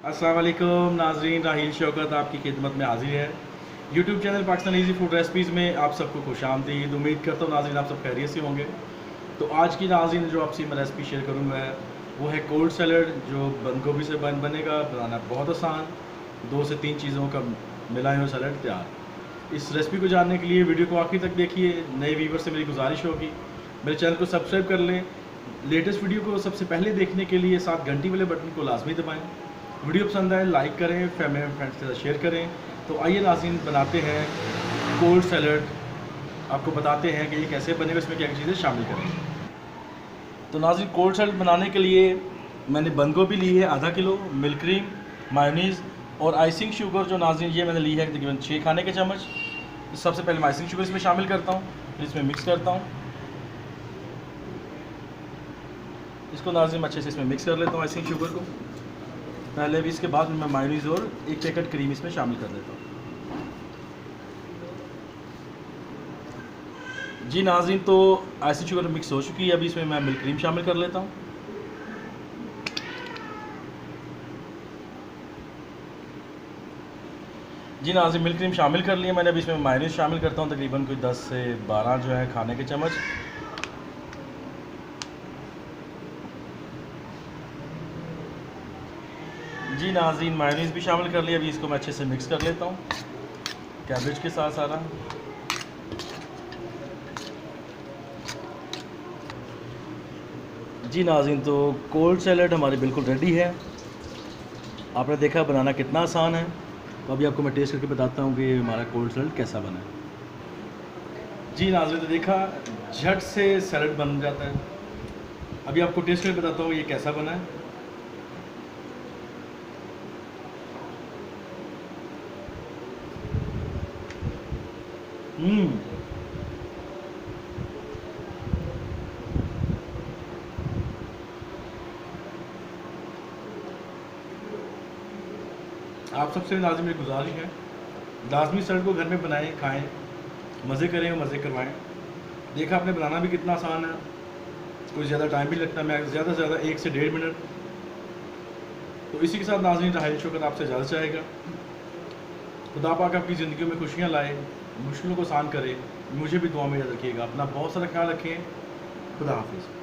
अस्सलाम वालेकुम नाजरीन, राहील शौकत आपकी खिदमत में हाजिर है। YouTube channel Pakistan easy food recipes में आप सबको खुशामदीद। उम्मीद करता हूँ नाजरीन आप सब खैरियत से होंगे। तो आज की नाजरीन जो आपसे मैं रेसिपी शेयर करूँगा वो है कोल्ड सैलड, जो बंद गोभी से बनेगा। बनाना बहुत आसान, 2 से 3 चीज़ों का मिलाए हुए सैलड तैयार। इस रेसिपी को जानने के लिए वीडियो को आखिर तक देखिए। नए व्यूवर से मेरी गुजारिश होगी मेरे चैनल को सब्सक्राइब कर लें। लेटेस्ट वीडियो को सबसे पहले देखने के लिए साथ घंटी वाले बटन को लाजमी दबाएँ। वीडियो पसंद आए लाइक करें, फैमिली एंड फ्रेंड्स के साथ शेयर करें। तो आइए नाज़रीन बनाते हैं कोल्ड सैलड। आपको बताते हैं कि ये कैसे बनेगा, इसमें क्या क्या चीज़ें शामिल करें। तो नाज़रीन कोल्ड सैलड बनाने के लिए मैंने बंद गोभी ली है आधा किलो, मिल्क क्रीम, मायोनीज़ और आइसिंग शुगर जो नाज़रीन ये मैंने ली है तकरीबन 6 खाने के चम्मच। सबसे पहले मैं आइसिंग शुगर इसमें शामिल करता हूँ, फिर इसमें मिक्स करता हूँ। इसको नाज़रीन अच्छे से इसमें मिक्स कर लेता हूँ आइसिंग शुगर को पहले भी। इसके बाद मैं मायोनीज़ और 1 पैकेट क्रीम इसमें शामिल कर देता हूँ। जी नाज़रीन, तो आइसिंग शुगर मिक्स हो चुकी है। अभी इसमें मैं मिल्क क्रीम शामिल कर लेता हूँ। जी नाज़रीन, मिल्क क्रीम शामिल कर लिया मैंने। अभी इसमें मायोनीज़ शामिल करता हूँ, तकरीबन कोई 10 से 12 जो है खाने के चम्मच। जी नाज़रीन, मायोनीज़ भी शामिल कर लिया। अभी इसको मैं अच्छे से मिक्स कर लेता हूँ कैबेज के साथ सारा। जी नाज़रीन, तो कोल्ड सैलड हमारी बिल्कुल रेडी है। आपने देखा बनाना कितना आसान है। तो अभी आपको मैं टेस्ट करके बताता हूँ कि हमारा कोल्ड सैलड कैसा बना है। जी नाज़रीन, तो देखा झट से सैलड बन जाता है। अभी आपको टेस्ट करके बताता हूँ ये कैसा बना है। आप सबसे नाज़रीन मेरी गुजारिश है, लाजमी सैलड को घर में बनाएं, खाएं, मज़े करें और मज़े करवाएं। देखा आपने बनाना भी कितना आसान है, कोई ज़्यादा टाइम भी लगता है। मैं ज़्यादा से ज़्यादा 1 से 1.5 मिनट। तो इसी के साथ नाज़रीन राहील शौकत आपसे ज़्यादा चाहेगा। खुदा पाक आपकी ज़िंदगी में खुशियाँ लाए, मुश्किलों को आसान करे। मुझे भी दुआ में याद रखिएगा। अपना बहुत सारा ख्याल रखें। खुदा हाफिज़।